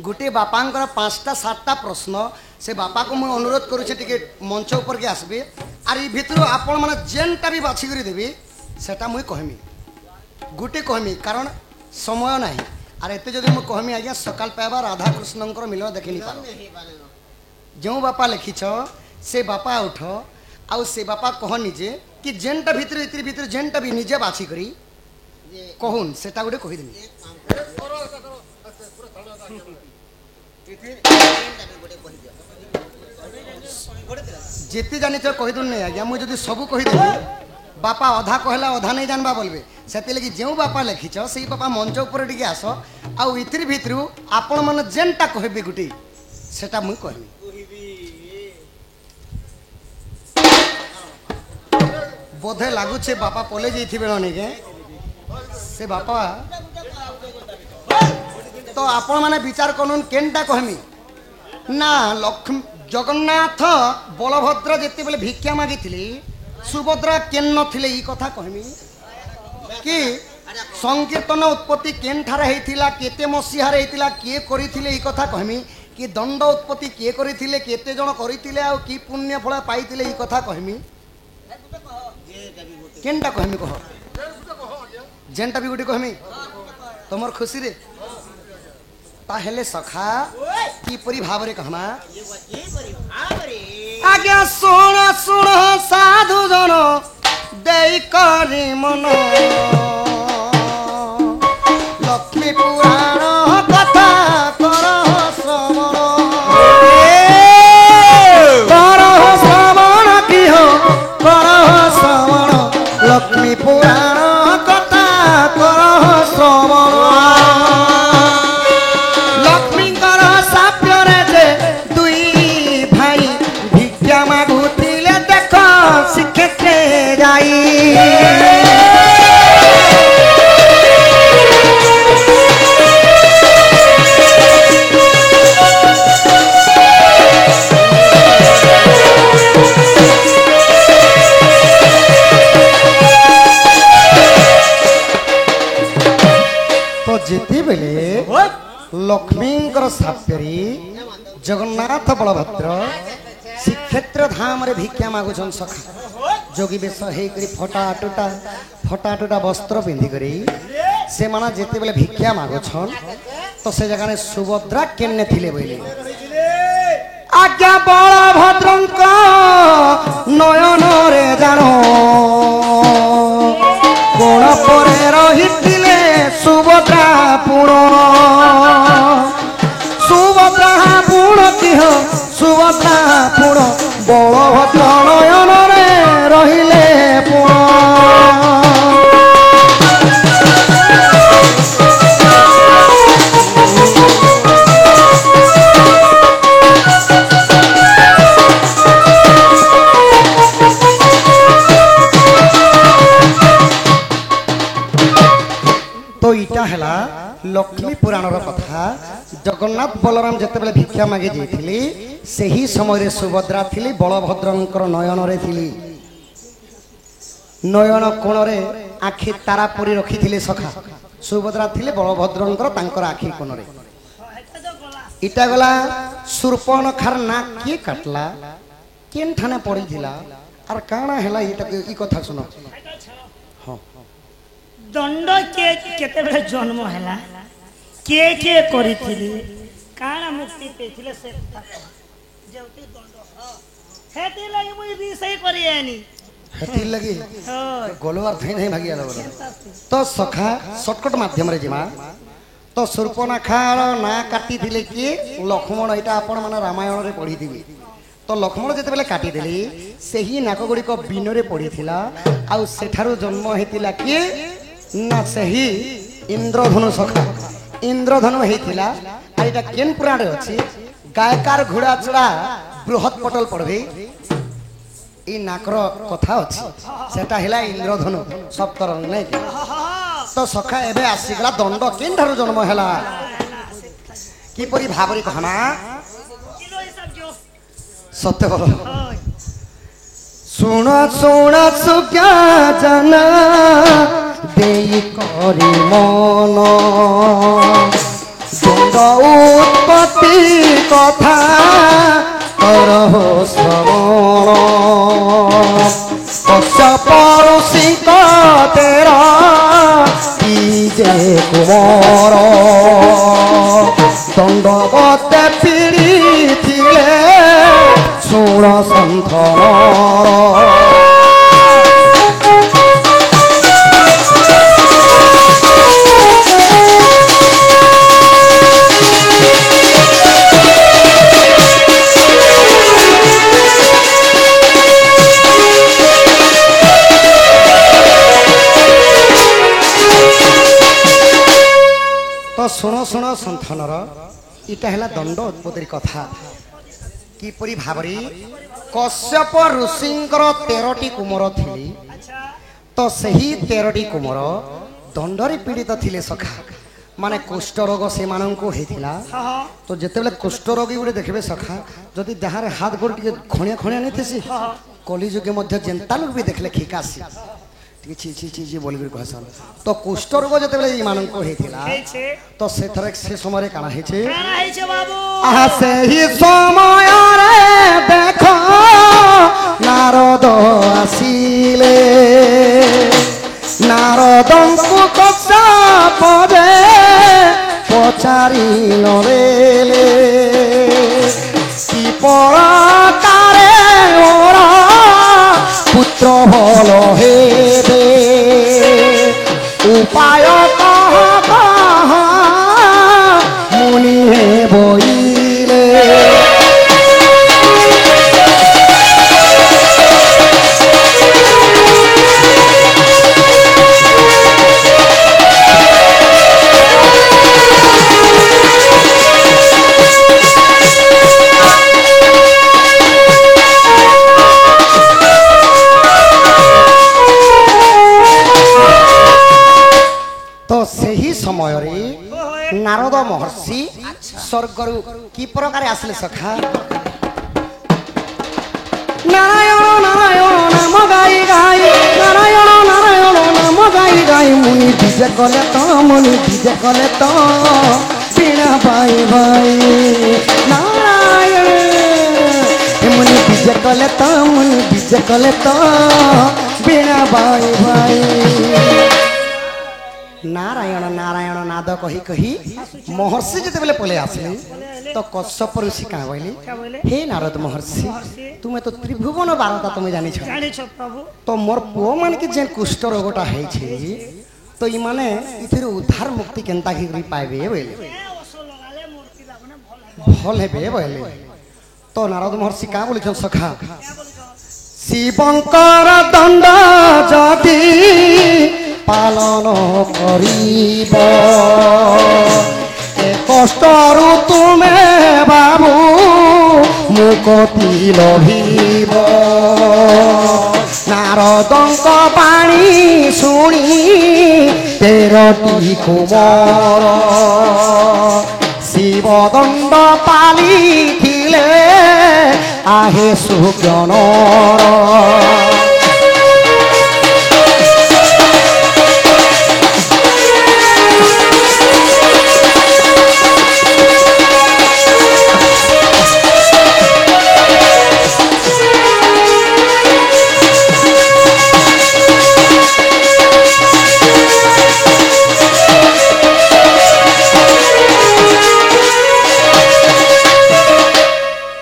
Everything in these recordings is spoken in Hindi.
गोटे बापांकर 5टा 7टा प्रश्न से बापा को मुझे अनुरोध करुचे टिके मंच ऊपर के आसबे आर ई भितर आपण माने जेनटा भी बाछि करी देबी सेटा मुई कहमी गोटे कहमी कारण समय नाही आर एते जदि मु कहमी आज्ञा सकाल पाइबा राधा कृष्णंकर मिलन देखि नि पारो जो बापा लिखिछ से बापा उठ आउ से बापा कहनी जे कि जेनटा भितर इतिर भितर जेनटा भी निजे बाछि करी कहून सेटा गोटे कहि देनी जेते जानी तो कहि दुन नहीं आज्ञा मुझे सब कहीदेवी बापा अधा कहला अधा नहीं जानबा बोलबे से लगी जो बापा लिखिछ से बापा मंच ऊपर टिके आस आउ इतिर भितर आपण मन जेनटा कहबे गुटी सेटा मुई कहमी बोधे लागुचे बापा पले जाइथिबे नहीं के से बापा तो आपण माने विचार करूँ केनटा कहमी ना लक्ष्मी जगन्नाथ बलभद्र जिते बेले भिक्षा मागिथिली सुभद्रा केन नथिले ई कथा कहमी कि संकीर्तन उत्पत्ति केन ठारे हेतिला केते मसीहारे हेतिला किए करिथिले ई कथा कहमी कि दंड उत्पत्ति किए करिथिले केते जण करिथिले आ की पुण्य फल पाइथिले ई कथा कहमी केनटा कहमी कह जेनटा भी गुटी कहमी तमर खुशी रे ताहेले सखा की परि भावरे कहमा आज्ञा सुन सुन साधु जन देई करी मन लक्ष्मी पुराण कथा कर श्रवण की हो कर श्रवण लक्ष्मी पुराण कथा कर श्रवण लक्ष्मींकर साप्यरी जगन्नाथ बलभद्र श्रीक्षेत्र धाम रे भिक्षा मागुछन सखा जोगी बेश हेकरी फटा टुटा वस्त्र पिंधि करी से माना जेते बेले भिक्षा मागुछन तो से जगह सुभद्रा केने थिले बोले आज्ञा बलभद्रंक नयन रे जानो कोण परे रहिथिले सुभद्रा पुण सुभद्रा पुण की हो सुभद्रा पुण बलभद्र नयन रे रहिले पुण तो इटा हैला लक्ष्मी पुराण कथा जगन्नाथ बलराम जिते भिक्षा मागे जाइथिली सेही समय सुभद्रा थिली बलभद्रंकर नयन रे थिली नयन कोण रे आखि तारा परी रखिथिले सखा सुभद्रा थिले बलभद्रंकर तांकर आखि कोण रे इटा गला शूर्पणखार ना के काटला केन ठाने पड़ी थिला आर काना हैला इटा ई कथा सुनो दंड के केते बेले जन्म हैला के करिथिली काना मुक्ति पेथिले से कथा जेउती दंड हेती लागि मुई रिसई करियानी हेती लगी गोलवार थै नहीं भागिया लगो तो सखा शॉर्टकट माध्यम रे जिमा तो शूर्पणखार ना काटी थिले कि लक्ष्मण एटा आपण माने रामायण रे पढी दिबी तो लक्ष्मण जेते बेले काटी देली सेही नाक गुडी को बिनो रे पढी थिला आ सेठारो जन्म हेतिला कि ना सही इंद्रधनु सखा इंद्रधनु हेतिला आ एटा केन पुराण रे अछि गायकार घोड़ा चढ़ा बृहत पटल पढ़बे ई नाकर कथा अछि सेटा हिला इंद्रधनु सप्तरंग नै तो सखा एबे आसीगला दंड केन धारो जन्म हैला की परि भाबरी कहना सत्य बोलो सुन सुन सुख्या जना देई करी मन दंड उत्पत्ति কথা করহ শ্রবণ কশ্যপ ঋষিଙ୍କ তের কি যে কুমর দণ্ডবতে পিড়িଥିଲେ ଶୁଣ ସନ୍ଥର ତ ଶୁଣ ଶୁଣ ସନ୍ଥନର ଇଟା ହେଲା ଦଣ୍ଡ ଉତ୍ପତ୍ତିର କଥା କିପରି ଭାବରେ କଶ୍ୟପ ଋଷିଙ୍କର 13ଟି କୁମର ଥିଲେ ତ ସେହି 13ଟି କୁମର ଦଣ୍ଡରେ ପୀଡ଼ିତ ଥିଲେ ସଖା ମାନେ କୁଷ୍ଠ ରୋଗ ସେମାନଙ୍କୁ ହେଇଥିଲା ତ ଯେତେବେଳେ କୁଷ୍ଠ ରୋଗୀ ଗୋଟେ ଦେଖିବେ ସଖା ଯଦି ଦେହରେ ହାତ ଗୋଡ଼ ଟିକେ ଖଣିଆ ଖଣିଆ ନେଇଥିସି କଲିଯୁଗେ ମଧ୍ୟ ଯେନ୍ତା ଲୋକ ବି ଦେଖିଲେ ଖିକାସି ଟିକେ ଛି ଛି ଛି ଛି ବୋଲିକରି କହସନ୍ ତ କୁଷ୍ଠ ରୋଗ ଯେତେବେଳେ ଏମାନଙ୍କୁ ହେଇଥିଲା ତ ସେଥରେ ସେ ସମୟରେ କାଣା ହେଇଛି ଆହା ସେହି ସମୟରେ ଦେଖ ନାରଦ ଆସିଲେ ନାରଦଙ୍କୁ କଶ୍ୟପରେ ପଚାରି ନରେଲେ କି ପ୍ରକାରେ ମୋର পুত্র ভাল হেবে উপায় কহ কহ মুনি হে বইলে ସମୟରେ ନାରଦ ମହର୍ଷି ସ୍ୱର୍ଗରୁ କି ପ୍ରକାର ଆସିଲେ ସଖା ନାରାୟଣ ନାରାୟଣ ନାମ ଗାଇ ଗାଇ ନାରାୟଣ ନାରାୟଣ ନାମ ଗାଇ ଗାଇ ମୁନି ବିଜେ କଲେ ତ ମୁନି ବିଜେ କଲେ ତ ବୀଣା ବାଇ ବାଇ ନାରାୟଣ ମୁନି ବିଜେ କଲେ ତ ମୁନି ବିଜେ କଲେ ତ ବୀଣା ବାଇ ବାଇ नारायण नारायण नाद कही कही महर्षि जिते पले आसले तो कश्यप ऋषि क्या बोले हे नारद महर्षि तुम्हें तो त्रिभुवन बारता तुम्हें जानी प्रभु तो मोर पुओ मान के जे कुष्ठ रोगटा है तो ये माने इथिर उद्धार मुक्ति केनता की पाइबे बोले भल हेबे बोले तो नारद महर्षि क्या बोले सखा शिवंकर दंड जदि पालन करिब ए कष्टरु तुमे बाबू मुक्ति लभिब नारदंक बाणी शुणी 13टी कुमर शिव दंड पालिथिले आहे सुज्ञनर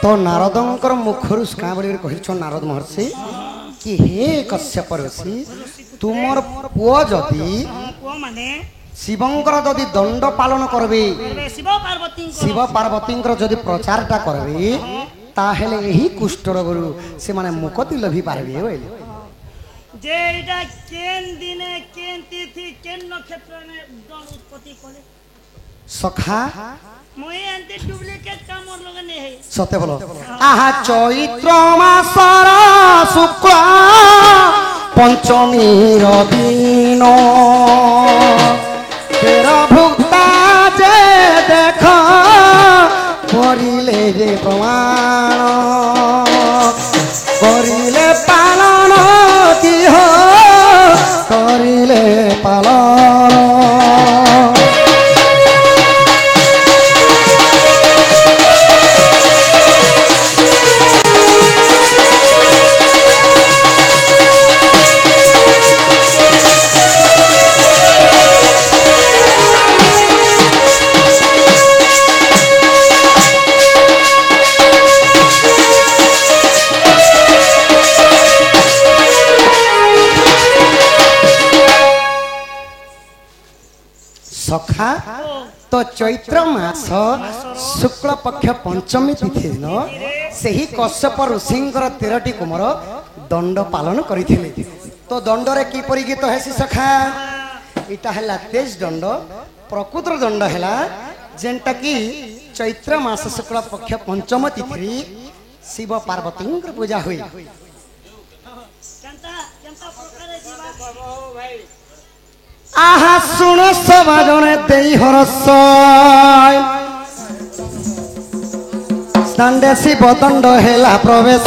तो नारदंकर मुखरु क्या बोल नारद महर्षि कि हे कश्यप ऋषि तुमर पुओ जदि शिवंकर जदि दंड पालन करबे शिव पार्वती जदि प्रचारटा करबे ताहेले एही कुष्ठ रोगरु से माने मुक्ति लभी पारबे बोले जे एटा केन दिने केन तिथि केन नक्षत्र ने दंड उत्पत्ति करे सखा মই এন্তে ডুপ্লিকেট কামর লগনে হে সতে বলো আহা চৈত্র মাসর শুক্ল পঞ্চমীর দিন তের ভুক্তা যে দেখ করিলে যে প্রমাণ করিলে পালন কিহ করিলে পালন तो चैत्र मास शुक्ल पक्ष पंचमी तिथि दिन से ही कश्यप ऋषिंकर 13टी कुमर दंड पालन करथिले। तो दंडरे की परि गीत है सखा इटा हला तेज दंड प्रकृत दंड हला जेंटा की चैत्र मास शुक्ल पक्ष पंचम तिथि शिव पार्वती पूजा हुई। आहा सुन सभा जने देई हरस स्तांडे शिव दंड हेला प्रवेश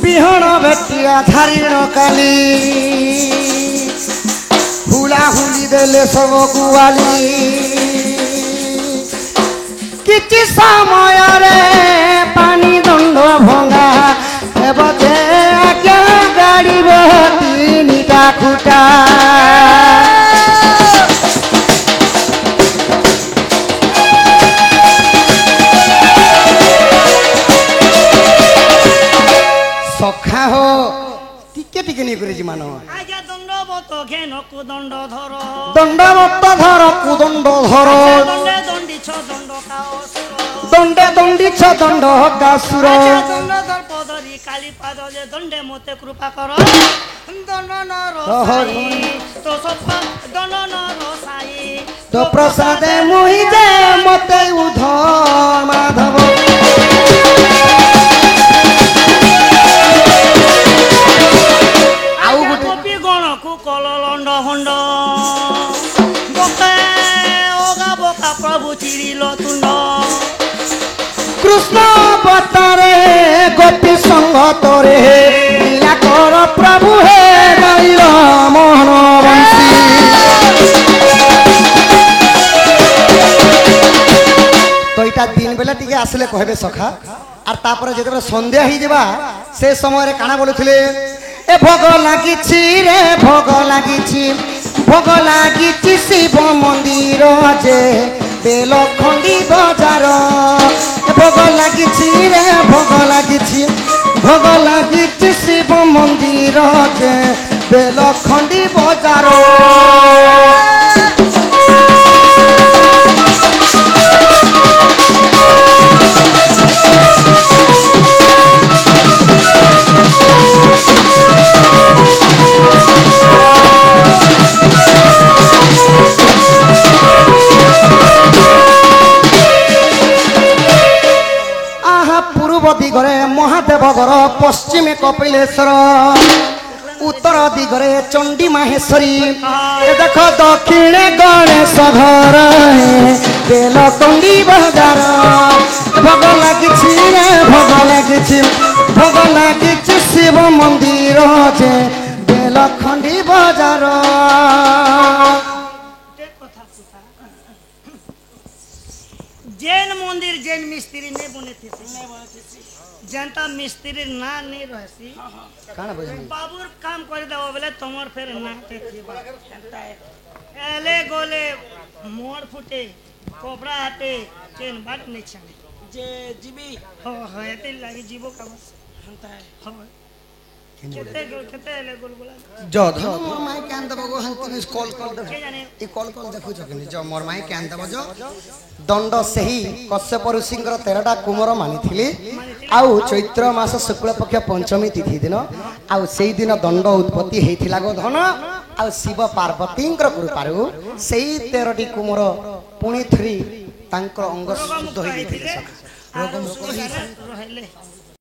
बिहण बेटिया धारिण काली हुला हुली देले सब गुआली किछि समय रे पानी दंड भंगा एबते आज्ञा गाड़ी तीनिटा खुटा सखा हो टिके टिके नहीं करे जी मानो आजा दंडवत घेन कुदंड धर दंडवत धर कुदंड धर दंडे दंडी छ दंड कासुर दंडे दंडी छ दंड कासुर दंड दर्पधरी काली पाद जे दंडे मते कृपा कर दंड नर साई तो सब दंड नर साई तो प्रसादे मोहि दे मते उध माधव गोपी गण को कल लंड हंड बके ओगा बोका प्रभु चिरिल तुंड कृष्ण अवतारे गोपी संग तोरे लीला कर प्रभु हे गैर मोहन बंशी तो इटा दिन बेला टिके आसले कहबे सखा आर तापर जेते संध्या ही जेबा से समय रे काना बोलुथिले ए भोग लागिछि रे भोग लागिछि शिव मंदिर जे बेलखंडी बाजार भोग लागिछि रे भोग लागिछि शिव मंदिर जे बेलखंडी बाजार दिगरे महादेव घर पश्चिमे कपिलेश्वर उत्तर दिगरे चंडी माहेश्वरी देख दक्षिणे गणेश घर बेलखंडी बाजार भोग लागिछि रे भोग लागिछि शिव मंदिर जे बेलखंडी बाजार जैन मंदिर जैन मिस्त्री ने बने थे जनता मिस्त्री ना नहीं रहसी काना बुझाई बाबूर काम कर देबो बोले तमर फेर ना ते थीबा जनता एले गोले मोड़ फुटे कोबरा हटे चेन बाट नहीं छने जे जीबी हो एते लागी जीवो का बस जनता है हो केते एले गोल बोला जद मोर माई कान दबो गो हंती कॉल दे के जाने ई कॉल देखु जकनी जो मोर माई कान दबो जो दंड सही कश्यप ऋषिंकर 13टा कुमर मानिथिले आउ चैत्र मास शुक्ल पक्ष पंचमी तिथि दिन आउ सेई दिन दंड उत्पत्ति हेथिला गो धन आउ शिव पार्वतींकर कृपारु सेई 13टी कुमर पुणी थरी तांकर अंग शुद्ध होई गेथिले रोग मुक्त होई रहले